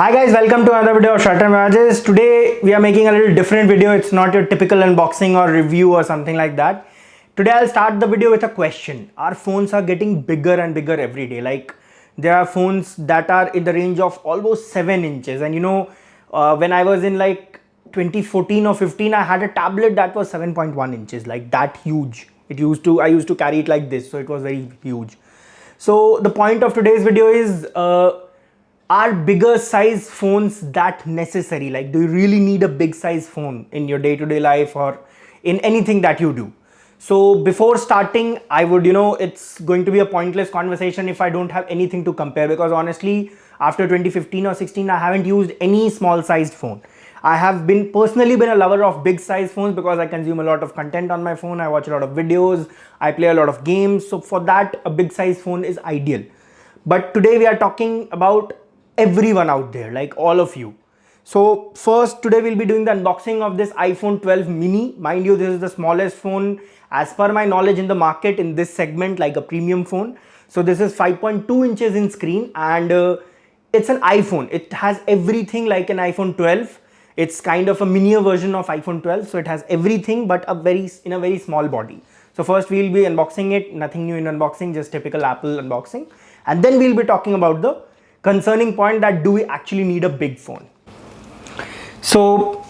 Hi guys, welcome to another video of Short Term Images. Today we are making a little different video. It's not your typical unboxing or review or something like that. Today I'll start the video with a question. Our phones are getting bigger and bigger every day. Like there are phones that are in the range of almost 7 inches. And when I was in like 2014 or 15, I had a tablet that was 7.1 inches, like that huge. I used to carry it like this, so it was very huge. So the point of today's video is are bigger size phones that necessary? Like, do you really need a big size phone in your day-to-day life or in anything that you do? So before starting, I would, it's going to be a pointless conversation if I don't have anything to compare, because honestly, after 2015 or 16, I haven't used any small sized phone. I have personally been a lover of big size phones because I consume a lot of content on my phone. I watch a lot of videos. I play a lot of games. So for that, a big size phone is ideal. But today we are talking about everyone out there, like all of you. So first, today we'll be doing the unboxing of this iPhone 12 mini. Mind you, this is the smallest phone as per my knowledge in the market in this segment, like a premium phone. So this is 5.2 inches in screen, and it's an iPhone. It has everything like an iPhone 12. It's kind of a minier version of iPhone 12, so it has everything but in a very small body. So first we'll be unboxing it. Nothing new in unboxing, just typical Apple unboxing, and then we'll be talking about the concerning point that do we actually need a big phone. So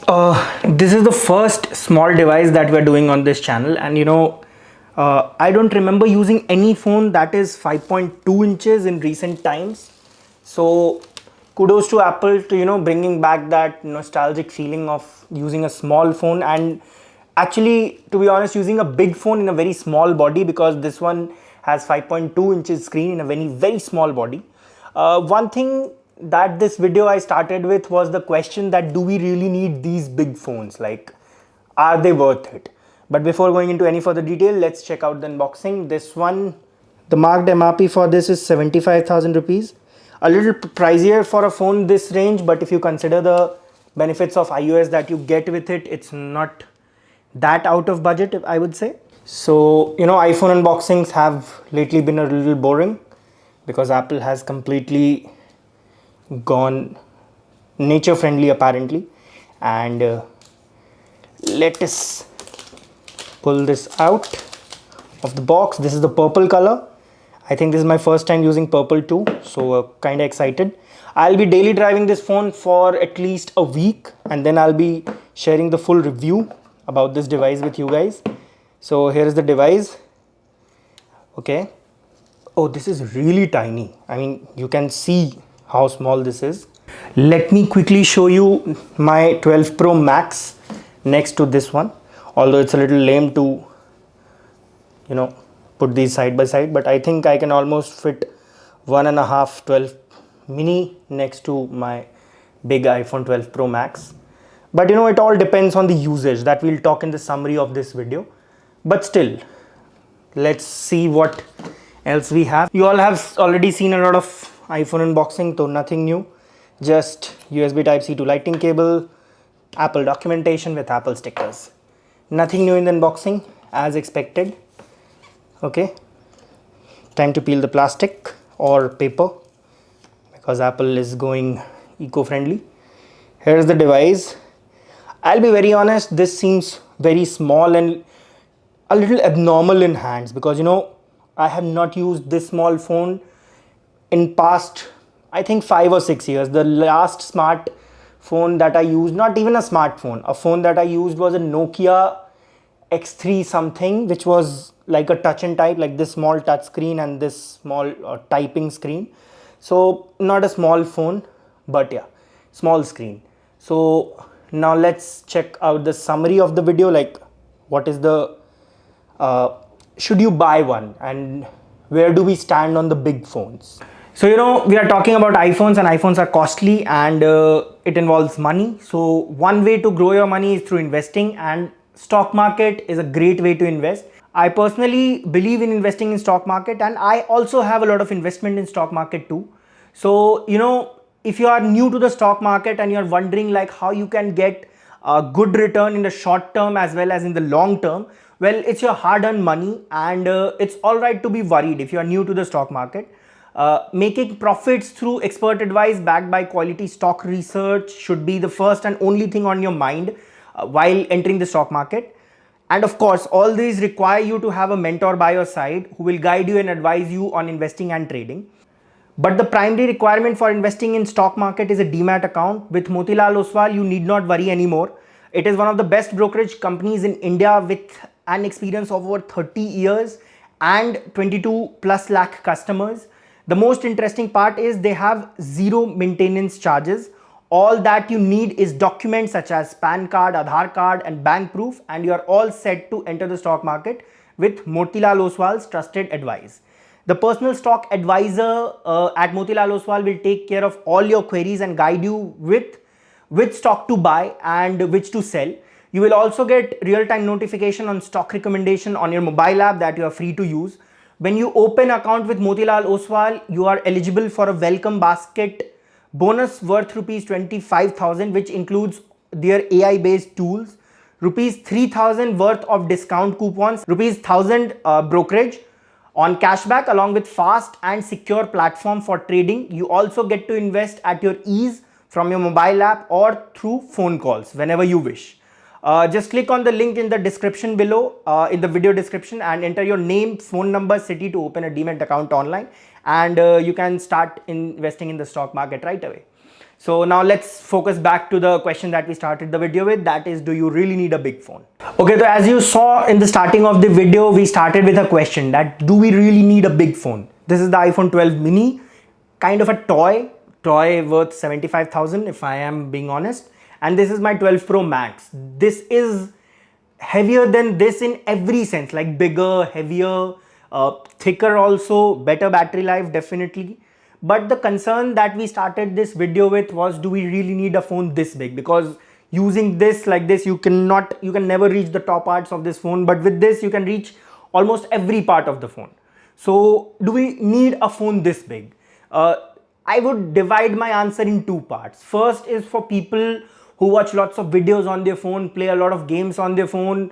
this is the first small device that we're doing on this channel, and I don't remember using any phone that is 5.2 inches in recent times. So kudos to Apple to bringing back that nostalgic feeling of using a small phone, and actually, to be honest, using a big phone in a very small body, because this one has 5.2 inches screen in a very small body. One thing that this video I started with was the question that do we really need these big phones? Like, are they worth it? But before going into any further detail, let's check out the unboxing. This one, the marked MRP for this is 75,000 rupees. A little pricier for a phone this range, but if you consider the benefits of iOS that you get with it, it's not that out of budget, I would say. So, iPhone unboxings have lately been a little boring, because Apple has completely gone nature friendly apparently. And let us pull this out of the box. This is the purple color. I think this is my first time using purple too, so kind of excited. I'll be daily driving this phone for at least a week, and then I'll be sharing the full review about this device with you guys. So here is the device. Okay. Oh, this is really tiny. I mean, you can see how small this is. Let me quickly show you my 12 Pro Max next to this one. Although it's a little lame to, put these side by side, but I think I can almost fit 1.5 12 mini next to my big iPhone 12 Pro Max. But it all depends on the usage that we'll talk in the summary of this video. But still, let's see what else we have. You all have already seen a lot of iPhone unboxing, so nothing new. Just USB Type-C to Lightning cable, Apple documentation with Apple stickers. Nothing new in the unboxing, as expected. Okay, time to peel the plastic or paper, because Apple is going eco-friendly. Here is the device. I'll be very honest, this seems very small and a little abnormal in hands, because I have not used this small phone in past, I think 5 or 6 years. The last smart phone that I used, not even a smartphone, a phone that I used was a Nokia X3 something, which was like a touch and type, like this small touch screen and this small typing screen. So not a small phone, but yeah, small screen. So now let's check out the summary of the video, like what is the should you buy one, and where do we stand on the big phones? So we are talking about iPhones, and iPhones are costly, and it involves money. So one way to grow your money is through investing, and stock market is a great way to invest. I personally believe in investing in stock market, and I also have a lot of investment in stock market too. So if you are new to the stock market and you're wondering like how you can get a good return in the short term as well as in the long term, well, it's your hard-earned money, and it's all right to be worried if you are new to the stock market. Making profits through expert advice backed by quality stock research should be the first and only thing on your mind while entering the stock market. And of course, all these require you to have a mentor by your side who will guide you and advise you on investing and trading. But the primary requirement for investing in stock market is a demat account. With Motilal Oswal, you need not worry anymore. It is one of the best brokerage companies in India with an experience of over 30 years and 22 plus lakh customers. The most interesting part is they have zero maintenance charges. All that you need is documents such as PAN card, Aadhaar card and bank proof, and you are all set to enter the stock market with Motilal Oswal's trusted advice. The personal stock advisor at Motilal Oswal will take care of all your queries and guide you with which stock to buy and which to sell. You will also get real-time notification on stock recommendation on your mobile app that you are free to use. When you open account with Motilal Oswal, you are eligible for a welcome basket bonus worth rupees 25,000, which includes their AI based tools, rupees 3,000 worth of discount coupons, rupees 1,000 brokerage on cashback along with fast and secure platform for trading. You also get to invest at your ease from your mobile app or through phone calls whenever you wish. Just click on the link in the description below, in the video description, and enter your name, phone number, city to open a demat account online, and you can start investing in the stock market right away. So now let's focus back to the question that we started the video with, that is, do you really need a big phone? Okay, so as you saw in the starting of the video, we started with a question that do we really need a big phone? This is the iPhone 12 mini, kind of a toy worth 75,000 if I am being honest. And this is my 12 Pro Max. This is heavier than this in every sense, like bigger, heavier, thicker also, better battery life definitely. But the concern that we started this video with was, do we really need a phone this big? Because using this like this, you can never reach the top parts of this phone, but with this you can reach almost every part of the phone. So do we need a phone this big? I would divide my answer in two parts. First is for people who watch lots of videos on their phone, play a lot of games on their phone,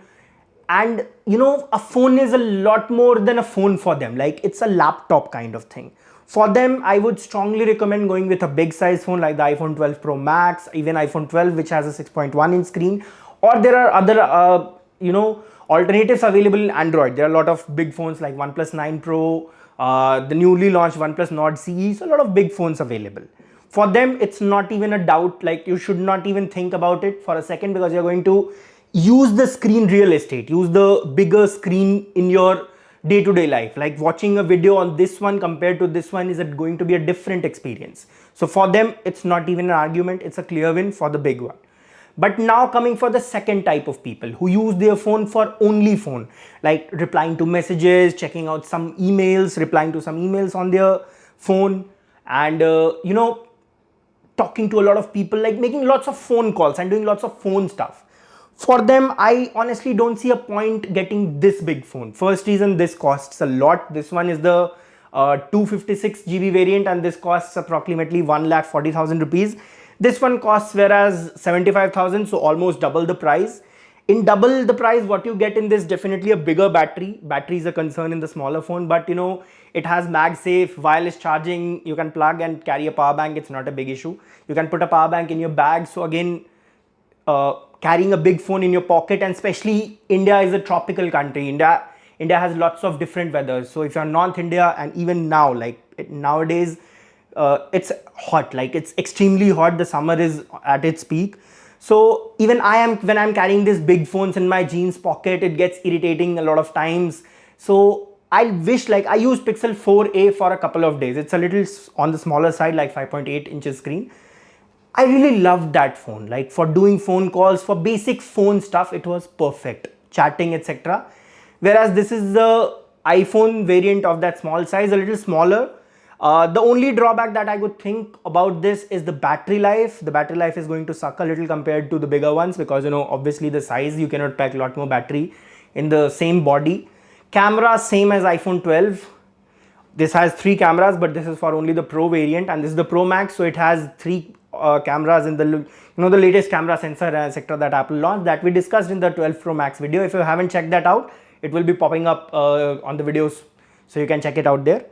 and a phone is a lot more than a phone for them. Like, it's a laptop kind of thing. For them, I would strongly recommend going with a big size phone like the iPhone 12 Pro Max, even iPhone 12, which has a 6.1 inch screen, or there are other alternatives available in Android. There are a lot of big phones like OnePlus 9 Pro, the newly launched OnePlus Nord CE, so a lot of big phones available. For them, it's not even a doubt, like you should not even think about it for a second, because you're going to use the screen real estate, use the bigger screen in your day-to-day life. Like watching a video on this one compared to this one is going to be a different experience. So for them, it's not even an argument, it's a clear win for the big one. But now coming for the second type of people who use their phone for only phone, like replying to messages, checking out some emails, replying to some emails on their phone, and talking to a lot of people, like making lots of phone calls and doing lots of phone stuff. For them, I honestly don't see a point getting this big phone. First reason, this costs a lot. This one is the 256 GB variant, and this costs approximately 1,40,000 rupees. This one costs whereas 75,000, so almost double the price. In double the price, what you get in this, definitely a bigger battery. Battery is a concern in the smaller phone, but it has MagSafe, wireless charging. You can plug and carry a power bank. It's not a big issue. You can put a power bank in your bag. So again, carrying a big phone in your pocket, and especially India is a tropical country. India has lots of different weathers. So if you're North India, and even now, nowadays, it's hot, like it's extremely hot. The summer is at its peak. So even when I'm carrying these big phones in my jeans pocket, it gets irritating a lot of times. So I wish, like, I used Pixel 4a for a couple of days. It's a little on the smaller side, like 5.8 inches screen. I really loved that phone. Like for doing phone calls, for basic phone stuff, it was perfect. Chatting, etc. Whereas this is the iPhone variant of that small size, a little smaller. The only drawback that I could think about this is the battery life. The battery life is going to suck a little compared to the bigger ones, because obviously the size, you cannot pack a lot more battery in the same body. Camera, same as iPhone 12. This has 3 cameras, but this is for only the Pro variant, and this is the Pro Max, so it has 3 cameras in the the latest camera sensor sector that Apple launched, that we discussed in the 12 Pro Max video. If you haven't checked that out, it will be popping up on the videos, so you can check it out there.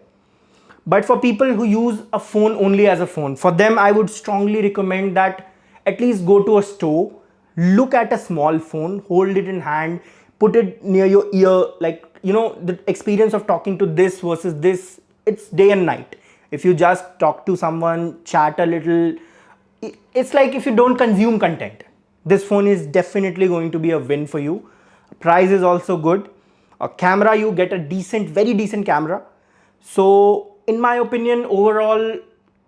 But for people who use a phone only as a phone, for them I would strongly recommend that at least go to a store, look at a small phone, hold it in hand, put it near your ear, like, you know, the experience of talking to this versus this, it's day and night. If you just talk to someone, chat a little, it's like if you don't consume content, this phone is definitely going to be a win for you. Price is also good. A camera, you get a decent, very decent camera. So in my opinion, overall,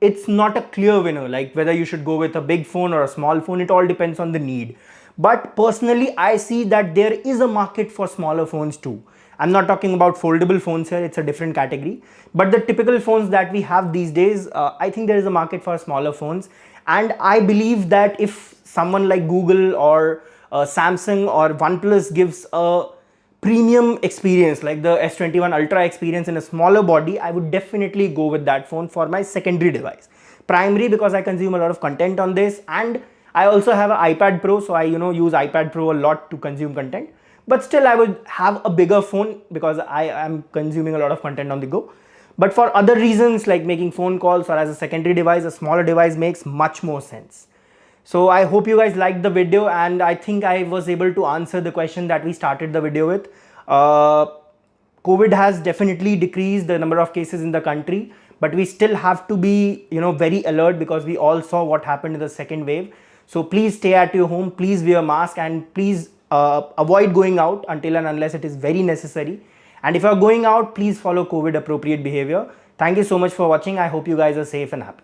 it's not a clear winner, like whether you should go with a big phone or a small phone. It all depends on the need. But personally, I see that there is a market for smaller phones too. I'm not talking about foldable phones here, it's a different category. But the typical phones that we have these days, I think there is a market for smaller phones. And I believe that if someone like Google or Samsung or OnePlus gives a premium experience like the S21 Ultra experience in a smaller body, I would definitely go with that phone for my secondary device. Primary, because I consume a lot of content on this, and I also have an iPad Pro, so I use iPad Pro a lot to consume content. But still, I would have a bigger phone because I am consuming a lot of content on the go. But for other reasons like making phone calls or as a secondary device, a smaller device makes much more sense. So I hope you guys liked the video, and I think I was able to answer the question that we started the video with. COVID has definitely decreased the number of cases in the country, but we still have to be, very alert because we all saw what happened in the second wave. So please stay at your home, please wear a mask, and please avoid going out until and unless it is very necessary. And if you are going out, please follow COVID appropriate behavior. Thank you so much for watching. I hope you guys are safe and happy.